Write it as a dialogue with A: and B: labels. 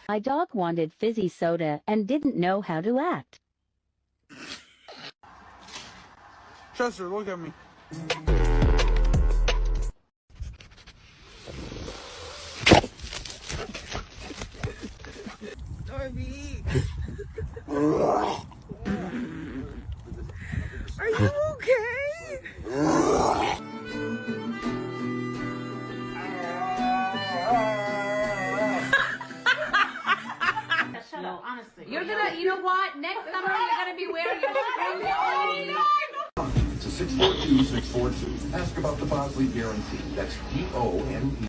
A: My dog wanted fizzy soda and didn't know how to act.
B: Chester, look at me. Darby. Are you okay?
C: Shut up, honestly.
D: You're gonna, you know what? Next summer you're gonna be wearing your spring.
E: It's a 642-642. Ask about the Bosley Guarantee. That's DONE.